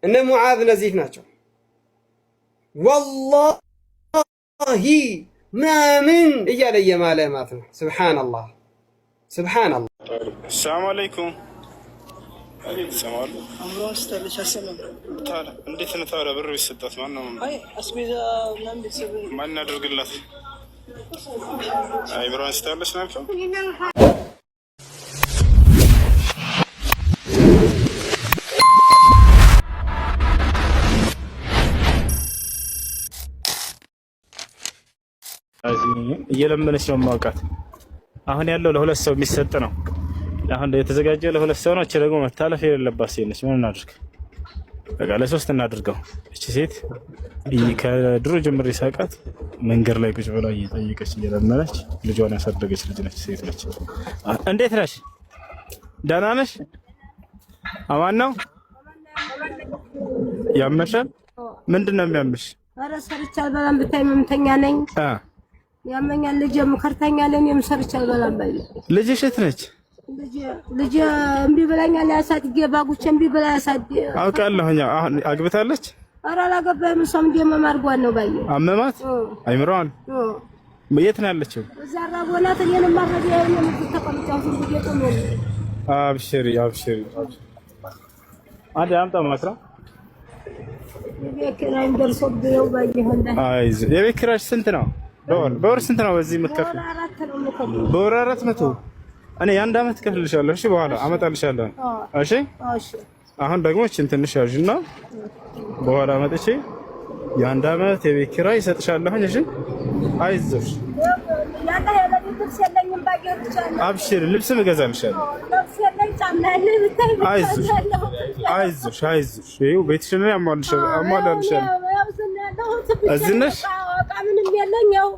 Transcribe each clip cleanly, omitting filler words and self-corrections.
እነ ሙዓዝ ነዚፍ ናቸው። ወላሂ ምናምን እያለ እየማለ ማለት ነው። ሱብሓነላህ ሱብሓነላህ። ሰላም አለይኩም። እንዴት ነው ታዲያ ብር ቢሰጣት ማን ያደርግላት? አይምሮዋን ስታለች ናቸው። እየለመነች ነው የማውቃት። አሁን ያለው ለሁለት ሰው የሚሰጥ ነው። አሁን የተዘጋጀ ለሁለት ሰው ነው። እቺ ደግሞ መታለፍ የሌለባት ሴት ነች። ምን እናድርግ? በቃ ለሶስት እናድርገው። እቺ ሴት ከድሮ ጀምሮ ሳውቃት መንገድ ላይ ቁጭ ብላ እየጠየቀች እየለመነች ልጇን ያሳደገች ልጅ ነች፣ ሴት ነች። እንዴት ነሽ? ደህና ነሽ? አማን ነው? ያመሻል? ምንድን ነው የሚያምሽ? ኧረ ሰርቼ አልበላም ብታይ መምተኛ ነኝ። ያመኛል። ልጅ ምከርተኛ ለኔ ሰርቼ አልበላም ባይ። ልጅሽ የት ነች? ልጅ እምቢ ብላኛል። ያሳድጌ ባጉቼ እምቢ ብላ ያሳድ አውቃለሁኝ። አሁን አግብታለች? ኧረ አላገባም። እሷም እንደመም አድርጓን ነው ባይ። አመማት አይምሮዋን። የት ነው ያለችው? እዛ ራቦናት እኔንም ማረድ ያየኝ ተቀምጫው ዝም ብዬ ነው። አብሽሪ አብሽሪ። አንዴ አምጣ ማስራ የቤት ኪራይም ደርሶብኝ ባይ። አይዞህ። የቤት ኪራይሽ ስንት ነው? በወር ስንት ነው በዚህ የምትከፍል? በወር 400። እኔ የአንድ አመት ከፍልልሻለሁ። እሺ በኋላ አመጣልሻለሁ። እሺ አሁን ደግሞ እቺን ትንሽ ያዥና በኋላ መጥቼ የአንድ አመት የቤት ኪራይ እሰጥሻለሁ። እሺ አይዞሽ። አብሽር፣ ልብስም እገዛልሻለሁ። አይዞሽ አይዞሽ አይዞሽ። ይኸው ቤትሽን አሟላልሻለሁ። እዚህ ነሽ? ምንም የለኝም።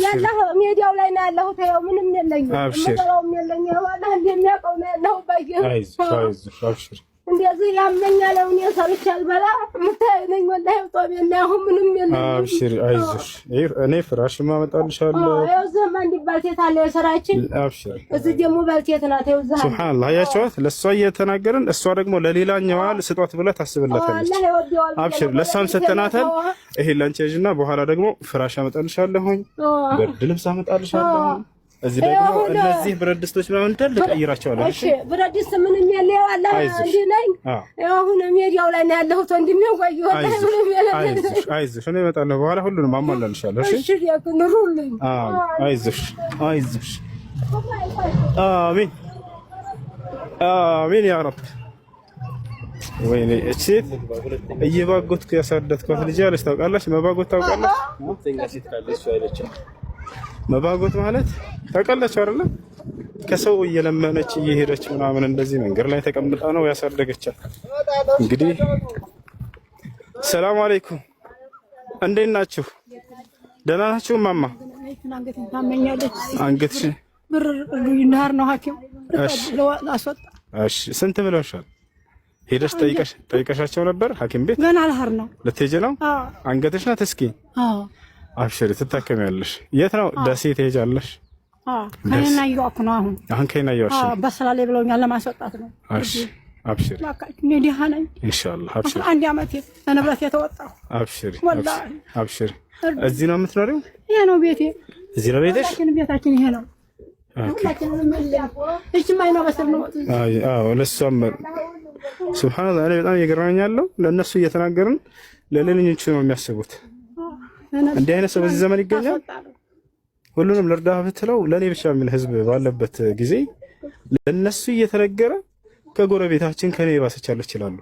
ያለው ሜዲያው ላይ ነው ያለሁት። ይኸው ምንም የለኝም። ምንም የለኝም። ዋላ እንደሚያውቀው ነው ያለሁት። አይዞሽ አይዞሽ አብሽር። እንደዚህ ያመኛል። እኔ ሰርቼ አልበላ ምታይነኝ ወላሂ ጦቤና አሁን ምንም የለኝም። አብሽር አይዞሽ። እኔ ፍራሽም አመጣልሻለሁ። ይኸው ዘማ እንዲባልቴት አለ የሰራችን። አብሽር። እዚህ ደግሞ ባልቴት ናት። ይኸው ዘማ ሱብሃንአላህ። አያችኋት? ለሷ እየተናገርን እሷ ደግሞ ለሌላኛዋ ስጧት ብላ ታስብላታለች። አብሽር። ለሷም ሰተናታል። ይሄ ላንቺ ያዥና በኋላ ደግሞ ፍራሽ አመጣልሻለሁ። ብርድ ልብስ አመጣልሻለሁ። እዚህ ደግሞ እነዚህ ብረት ድስቶች ምናምን ልቀይራቸዋለሁ። እሺ ብረት ድስት ምንም የለው አለ እንዴ ነኝ። አሁን ሜዲያው ላይ ነው ያለሁት። እንደሚው ቆይ አይዞሽ አይዞሽ። እኔ እመጣለሁ በኋላ ሁሉንም አሟላልሻለሁ። እሺ እሺ ያክኑሩልኝ። አይዞሽ አይዞሽ። አሚን አሚን ያ ረብ። ወይኔ እቺ እየባጎትኩ ያሳደድኳት ልጅ አለች። ታውቃለች? መባጎት ታውቃለች? ሙተኛ ሴት ካለች አይደለም መባጎት ማለት ታውቃላችሁ አይደለ? ከሰው እየለመነች እየሄደች ምናምን እንደዚህ መንገድ ላይ ተቀምጣ ነው ያሳደገቻት። እንግዲህ ሰላም አለይኩም፣ እንዴት ናችሁ? ደህና ናችሁ? ማማ አንገትሽ ብር ይናር ነው ሐኪም አስወጣ። እሺ ስንት ብለውሻል? ሄደሽ ጠይቀሻቸው ነበር ሐኪም ቤት? ገና አልሀር ነው ልትሄጂ ነው? አንገትሽ ናት። እስኪ አብሽሪ ትታከሚያለሽ። የት ነው? ደሴ ትሄጃለሽ? ከእኔና እየዋኩ ነው አሁን ከእኔና እየዋሽ በሰላሌ ብለውኛል ለማስወጣት ነው። እሺ አብሽሪ። እኔ ደህና ነኝ ኢንሻአላህ። አብሽሪ። አንድ አመት ለንብረት የተወጣው። አብሽሪ አብሽሪ። እዚህ ነው የምትኖሪው? ይሄ ነው ቤቴ። እዚህ ነው ቤትሽ? ቤታችን ይሄ ነው። እሺ ማይና በስር ነው። አዎ ለሷም ሱብሃንአላህ። እኔ በጣም እየገረመኝ ያለው ለእነሱ እየተናገርን ለሌሎቹ ነው የሚያስቡት። እንዲህ አይነት ሰው በዚህ ዘመን ይገኛል? ሁሉንም ልርዳህ ብትለው ለኔ ብቻ የሚል ህዝብ ባለበት ጊዜ ለነሱ እየተነገረ ከጎረቤታችን ከኔ ባሰቻለች ይችላሉ።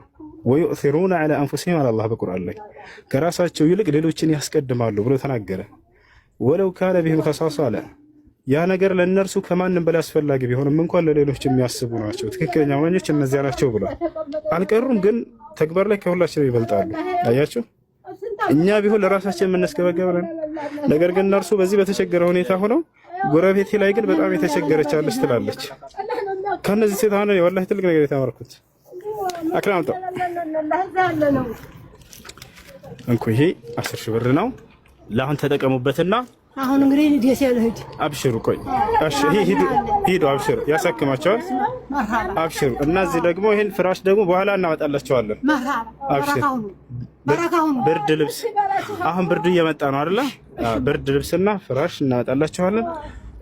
ወይኡሲሩና ዐላ አንፉሲሂም አላህ በቁርአን ላይ ከራሳቸው ይልቅ ሌሎችን ያስቀድማሉ ብሎ ተናገረ። ወለው ካነ ቢሂም ኸሳሳ አለ። ያ ነገር ለነርሱ ከማንም በላይ አስፈላጊ ቢሆንም እንኳን ለሌሎች የሚያስቡ ናቸው። ትክክለኛ አማኞች እነዚያ ናቸው ብሏል። አልቀሩም፣ ግን ተግባር ላይ ከሁላችንም ይበልጣሉ። አያችሁ? እኛ ቢሆን ለራሳችን የምንስገበገብረን፣ ነገር ግን እነርሱ በዚህ በተቸገረ ሁኔታ ሆነው ጎረቤቴ ላይ ግን በጣም የተቸገረች አለች ትላለች። ከነዚህ ሴት አሁን ወላሂ ትልቅ ነገር የተማርኩት አክራምጣ እንኩ ይሄ 10 ሺህ ብር ነው። ለአሁን ተጠቀሙበትና አሁን እንግዲህ ደስ ያለህት አብሽሩ ቆይ እሺ ሂዱ አብሽሩ ያሳክማቸዋል አብሽሩ እና እዚህ ደግሞ ይሄን ፍራሽ ደግሞ በኋላ እናወጣላቸዋለን አብሽሩ ብርድ ልብስ አሁን ብርዱ እየመጣ ነው አይደል ብርድ ልብስና ፍራሽ እናወጣላቸዋለን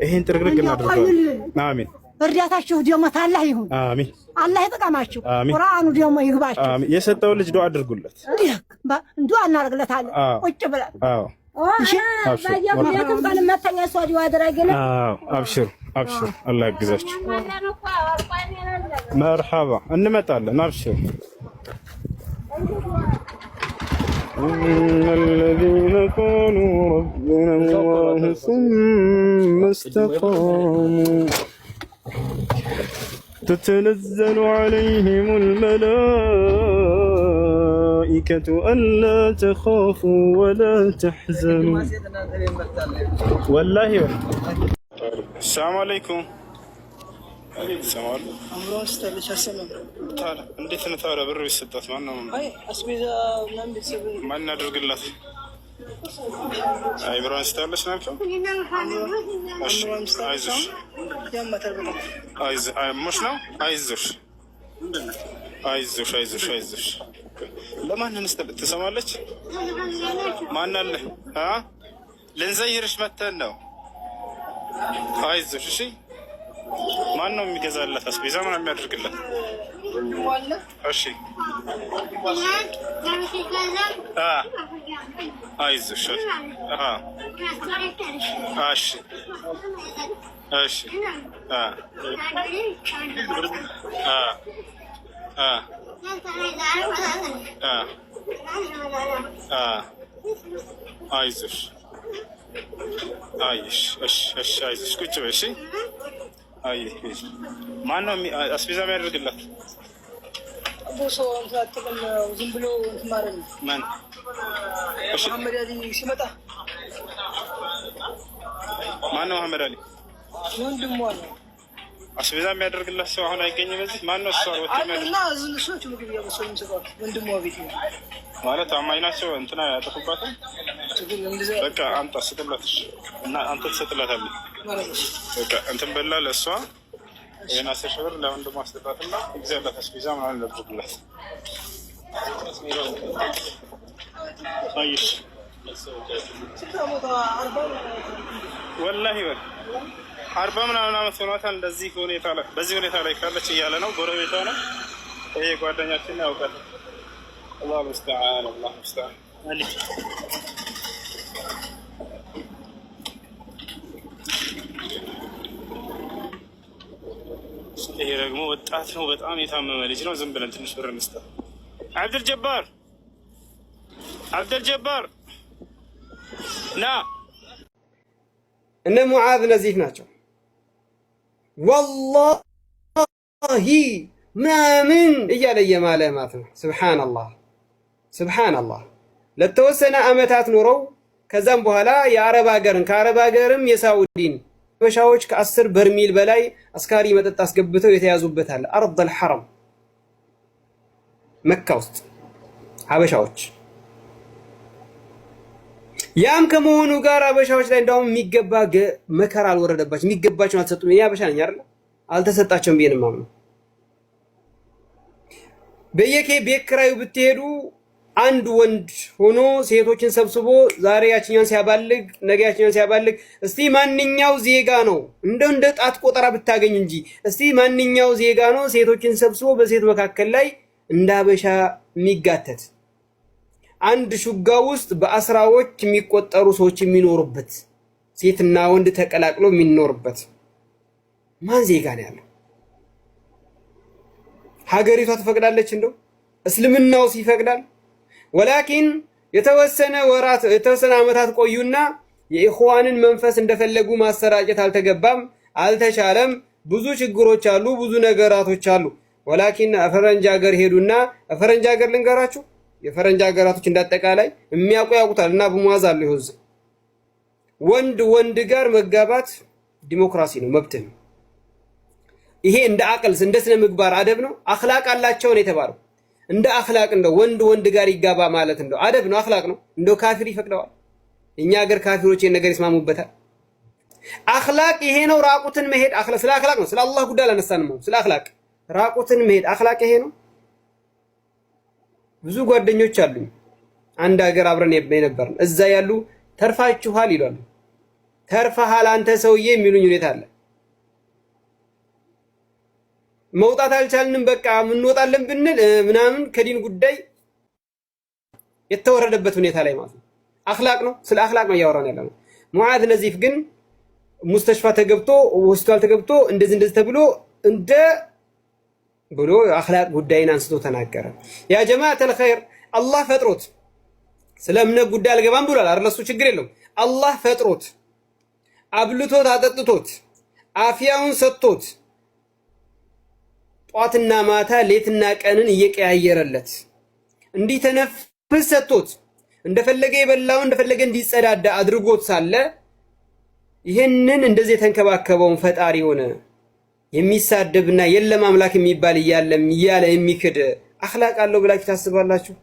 ይሄን ጥርግርግ እናደርጋለን አሜን እርዳታችሁ ደግሞ ታላህ ይሁን አሜን አላህ ይጠቀማችሁ ቁርአኑ ደግሞ ይግባችሁ አሜን የሰጠው ልጅ ዱአ አድርጉለት ዱአ እናደርግለታለን ቁጭ ብለን አዎ አብሽሩ አላህ ያግዛችሁ መርሐባ እንመጣለን አብሽሩ الذين قالوا ربنا الله ثم استقاموا تتنزل عليهم الملائكة ألا تخافوا ولا تحزنوا والله السلام عليكم السلام عليكم أمره استلش السلام تعالى እንዴት ነው ታዲያ ብር ቢሰጣት ማን ነው አይ አስቤዛ ምናምን ቤተሰብ ማን ያደርግላት አይ ብራን ስታለሽ ናቸው አይዞሽ ሙሽ ነው አይዞሽ ለማን እንስተል ትሰማለች ማን አለ ልንዘይርሽ መተን ነው አይዞሽ እሺ ማን ነው የሚገዛላት አስቤዛ ማን የሚያደርግላት እሺ አይዞሽ እሺ አይዞሽ አይዞሽ ቁጭ በይ እሺ ማን ነው አስቤዛ የሚያደርግላት ቦሶ እንታጠቀም ዝም ብሎ እንትማረን ማን እሺ መሐመድ አሊ ሲመጣ ማን ነው መሐመድ አሊ ወንድሙ አለ አስቤዛ የሚያደርግላት ሰው አሁን አይገኝም በዚህ ማን ነው እሱ አለና እነሱ ምግብ ያበሰሉን ሰው ወንድሙ ቤት ማለት አማኝ ናቸው እንትና ያጠፉባት በቃ አንተ ስትላት እና አንተ ትሰጥላታለህ በቃ እንትን በላ ለእሷ ይሄን 10 ሺህ ብር ለወንድሟ አስጠጣትና እግዚአብሔር አስቤዛ ምናምን ያደርጉላት አይሽ ወላሂ በል 40 ምናምን ዓመት ሆኗታል በዚህ ሁኔታ ላይ ካለች እያለ ነው ጎረቤቷ ነው ይሄ ጓደኛችን ያውቃል الله المستعان ይሄ ደግሞ ወጣት ነው በጣም የታመመ ልጅ ነው ዝም ብለን ትንሽ ብር እንስጠው አብዱል ጀባር ና እነ ሙዓዝ ነዚፍ ናቸው ወላሂ ምናምን እያለ እየማለ ማለት ነው ሱብሃንአላህ ለተወሰነ አመታት ኖረው ከዛም በኋላ የአረብ ሀገርን ከአረብ ሀገርም የሳውዲን ሀበሻዎች ከ10 በርሚል በላይ አስካሪ መጠጥ አስገብተው የተያዙበት አለ አርضል ሐረም መካ ውስጥ ሀበሻዎች ያም ከመሆኑ ጋር ሀበሻዎች ላይ እንደውም የሚገባ መከራ አልወረደባቸው የሚገባቸውን አልተሰጡም እኔ ሀበሻ ነኝ አይደል አልተሰጣቸውም ብዬንም ማምነው ቤት ኪራዩ ብትሄዱ አንድ ወንድ ሆኖ ሴቶችን ሰብስቦ ዛሬ ያችኛውን ሲያባልግ ነገ ያችኛውን ሲያባልግ እስቲ ማንኛው ዜጋ ነው እንደ ጣት ቆጠራ ብታገኙ እንጂ እስቲ ማንኛው ዜጋ ነው ሴቶችን ሰብስቦ በሴት መካከል ላይ እንደ ሀበሻ የሚጋተት አንድ ሹጋ ውስጥ በአስራዎች የሚቆጠሩ ሰዎች የሚኖሩበት ሴትና ወንድ ተቀላቅሎ የሚኖርበት ማን ዜጋ ነው ያለው ሀገሪቷ ትፈቅዳለች እንደው እስልምናው ሲፈቅዳል ወላኪን የተወሰነ አመታት ቆዩና የኢኽዋንን መንፈስ እንደፈለጉ ማሰራጨት አልተገባም አልተቻለም ብዙ ችግሮች አሉ ብዙ ነገራቶች አሉ ወላኪን ፈረንጅ ሀገር ሄዱና ፈረንጅ ሀገር ልንገራችሁ የፈረንጅ ሀገራቶች እንዳጠቃላይ የሚያውቁታልና በመዋዝ አሉ ይሁዝ ወንድ ጋር መጋባት ዲሞክራሲ ነው መብት ነው ይሄ እንደ አቅል እንደ ስነ ምግባር አደብ ነው አኽላቅ አላቸው ነው የተባለው እንደ አኽላቅ እንደው ወንድ ጋር ይጋባ ማለት እንደው አደብ ነው አኽላቅ ነው እንደው ካፊር ይፈቅደዋል እኛ ሀገር ካፊሮች ይሄን ነገር ይስማሙበታል። አኽላቅ ይሄ ነው። ራቁትን መሄድ ስለ አኽላቅ ነው። ስለ አላህ ጉዳይ አላነሳንም። ስለ አኽላቅ ራቁትን መሄድ አኽላቅ ይሄ ነው። ብዙ ጓደኞች አሉኝ አንድ ሀገር አብረን የነበርን እዛ ያሉ ተርፋችኋል ይላሉ። ተርፈሃል አንተ ሰውዬ የሚሉኝ ሁኔታ አለ። መውጣት አልቻልንም በቃ እንወጣለን ብንል ምናምን ከዲን ጉዳይ የተወረደበት ሁኔታ ላይ ማለት ነው። አኽላቅ ነው። ስለ አኽላቅ ነው እያወራን ያለነው። ሙዓዝ ነዚፍ ግን ሙስተሽፋ ተገብቶ ሆስፒታል ተገብቶ እንደዚህ ተብሎ ብሎ አኽላቅ ጉዳይን አንስቶ ተናገረ። ያ ጀማዓተል ኸይር አላህ ፈጥሮት ስለ እምነት ጉዳይ አልገባም ብሏል አይደል? እሱ ችግር የለውም። አላህ ፈጥሮት አብልቶት አጠጥቶት አፊያውን ሰጥቶት ጧትና ማታ ሌትና ቀንን እየቀያየረለት እንዲህ ተነፍስ ሰጥቶት እንደፈለገ የበላው እንደፈለገ እንዲጸዳዳ አድርጎት ሳለ ይሄንን እንደዚህ የተንከባከበውን ፈጣሪ ሆነ የሚሳደብና የለም አምላክ የሚባል እያለ የሚክድ አኽላቅ አለው ብላችሁ ታስባላችሁ?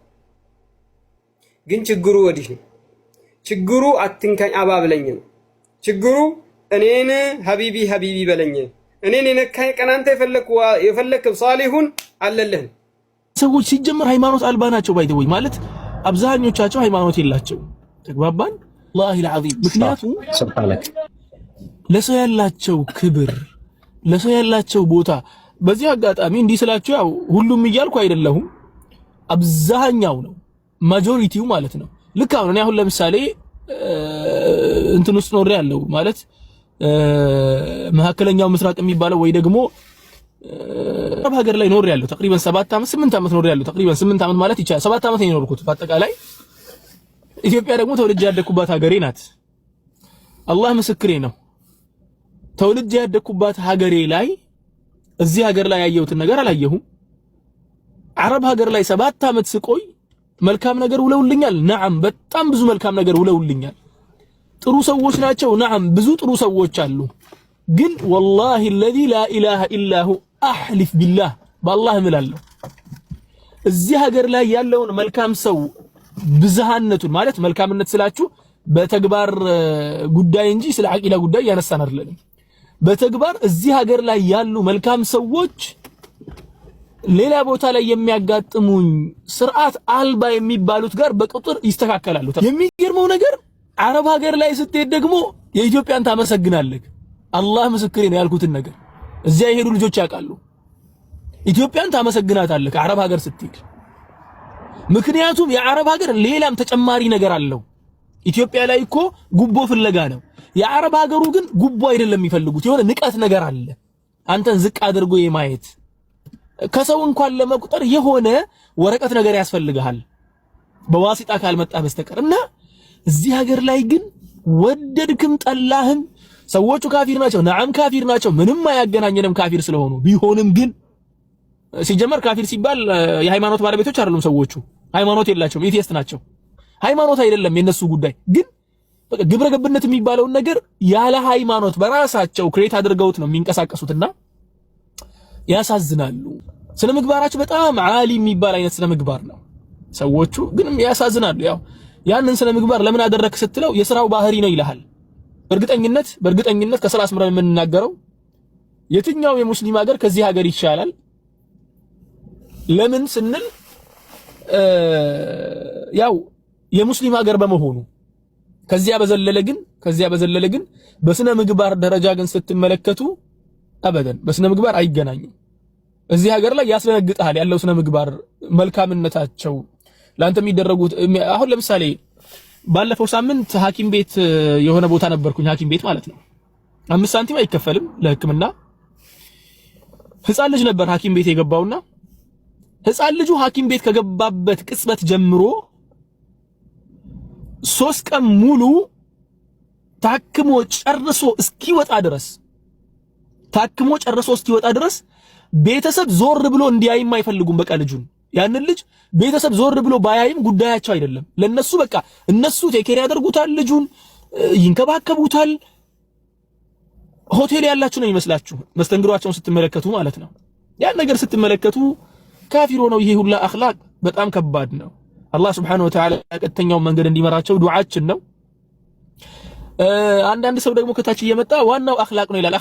ግን ችግሩ ወዲህ ነው። ችግሩ አትንካኝ አባብለኝ ነው። ችግሩ እኔን ሀቢቢ በለኝ፣ እኔን የነካኝ ቀን አንተ የፈለክ ሷሊሁን አለልህ። ሰዎች ሲጀመር ሃይማኖት አልባ ናቸው። ባይተወይ ማለት አብዛኞቻቸው ሃይማኖት የላቸው። ተግባባን? ወላሂ አልዓዚም። ምክንያቱም ለሰው ያላቸው ክብር፣ ለሰው ያላቸው ቦታ። በዚህ አጋጣሚ እንዲህ ስላችሁ ያው ሁሉም እያልኩ አይደለሁም፣ አብዛኛው ነው ማጆሪቲው ማለት ነው። ልክ አሁን እኔ አሁን ለምሳሌ እንትን ውስጥ ኖሬ ያለው ማለት መካከለኛው ምስራቅ የሚባለው ወይ ደግሞ አረብ ሀገር ላይ ኖሬ ያለው ተቅሪበን 7 ዓመት 8 ዓመት ኖሬ ያለው ተቅሪበን 8 ዓመት ማለት ይቻላል። 7 ዓመት ነው የኖርኩት በአጠቃላይ። ኢትዮጵያ ደግሞ ተወልጄ ያደኩባት ሀገሬ ናት። አላህ ምስክሬ ነው። ተወልጄ ያደኩባት ሀገሬ ላይ እዚህ ሀገር ላይ ያየሁትን ነገር አላየሁም። አረብ ሀገር ላይ 7 ዓመት ስቆይ መልካም ነገር ውለውልኛል። ነዓም በጣም ብዙ መልካም ነገር ውለውልኛል። ጥሩ ሰዎች ናቸው። ነዓም ብዙ ጥሩ ሰዎች አሉ። ግን ወላሂ الذي لا اله الا هو احلف بالله በአላህ እምላለሁ እዚህ ሀገር ላይ ያለውን መልካም ሰው ብዝሃነቱን ማለት መልካምነት ስላችሁ በተግባር ጉዳይ እንጂ ስለ አቂዳ ጉዳይ ያነሳን አይደለም። በተግባር እዚህ ሀገር ላይ ያሉ መልካም ሰዎች ሌላ ቦታ ላይ የሚያጋጥሙኝ ስርዓት አልባ የሚባሉት ጋር በቁጥር ይስተካከላሉ። የሚገርመው ነገር አረብ ሀገር ላይ ስትሄድ ደግሞ የኢትዮጵያን ታመሰግናለህ። አላህ ምስክሬ ነው ያልኩትን ነገር እዚያ የሄዱ ልጆች ያውቃሉ። ኢትዮጵያን ታመሰግናታለህ አረብ ሀገር ስትሄድ። ምክንያቱም የአረብ ሀገር ሌላም ተጨማሪ ነገር አለው። ኢትዮጵያ ላይ እኮ ጉቦ ፍለጋ ነው። የአረብ ሀገሩ ግን ጉቦ አይደለም የሚፈልጉት፣ የሆነ ንቀት ነገር አለ። አንተን ዝቅ አድርጎ የማየት ከሰው እንኳን ለመቁጠር የሆነ ወረቀት ነገር ያስፈልጋል በዋሲጣ ካልመጣ በስተቀር። እና እዚህ ሀገር ላይ ግን ወደድክም ጠላህም ሰዎቹ ካፊር ናቸው። ነዓም ካፊር ናቸው። ምንም አያገናኘንም ካፊር ስለሆኑ። ቢሆንም ግን ሲጀመር ካፊር ሲባል የሃይማኖት ባለቤቶች አይደሉም ሰዎቹ። ሃይማኖት የላቸውም፣ ኤቲስት ናቸው። ሃይማኖት አይደለም የነሱ ጉዳይ። ግን በቃ ግብረ ገብነት የሚባለውን ነገር ያለ ሃይማኖት በራሳቸው ክሬት አድርገውት ነው የሚንቀሳቀሱትና ያሳዝናሉ። ስነ ምግባራቸው በጣም ዓሊ የሚባል አይነት ስነ ምግባር ነው። ሰዎቹ ግን ያሳዝናሉ። ያው ያንን ስነ ምግባር ለምን አደረክ ስትለው የሥራው ባህሪ ነው ይልሃል። በእርግጠኝነት ከስራ አስምረን የምንናገረው የትኛው የሙስሊም ሀገር ከዚህ ሀገር ይሻላል? ለምን ስንል ያው የሙስሊም ሀገር በመሆኑ። ከዚያ በዘለለ ግን በስነ ምግባር ደረጃ ግን ስትመለከቱ አበደን በስነ ምግባር አይገናኙም። እዚህ ሀገር ላይ ያስደነግጣል ያለው ስነ ምግባር መልካምነታቸው ላንተ የሚደረጉት። አሁን ለምሳሌ ባለፈው ሳምንት ሐኪም ቤት የሆነ ቦታ ነበርኩኝ። ሐኪም ቤት ማለት ነው 5 ሳንቲም አይከፈልም ለሕክምና። ህፃን ልጅ ነበር ሐኪም ቤት የገባውና ህፃን ልጁ ሐኪም ቤት ከገባበት ቅጽበት ጀምሮ 3 ቀን ሙሉ ታክሞ ጨርሶ እስኪወጣ ድረስ ቤተሰብ ዞር ብሎ እንዲያይም አይፈልጉም። በቃ ልጁን ያንን ልጅ ቤተሰብ ዞር ብሎ ባያይም ጉዳያቸው አይደለም ለነሱ። በቃ እነሱ ቴኬር ያደርጉታል፣ ልጁን ይንከባከቡታል። ሆቴል ያላችሁ ነው ይመስላችሁ መስተንግሯቸውን ስትመለከቱ ማለት ነው። ያን ነገር ስትመለከቱ ካፊር ሆነው ይሄ ሁላ አኽላቅ በጣም ከባድ ነው። አላህ Subhanahu Wa Ta'ala ቀጥተኛው መንገድ እንዲመራቸው ዱዓችን ነው። አንዳንድ ሰው ደግሞ ከታች እየመጣ ዋናው አኽላቅ ነው ይላል።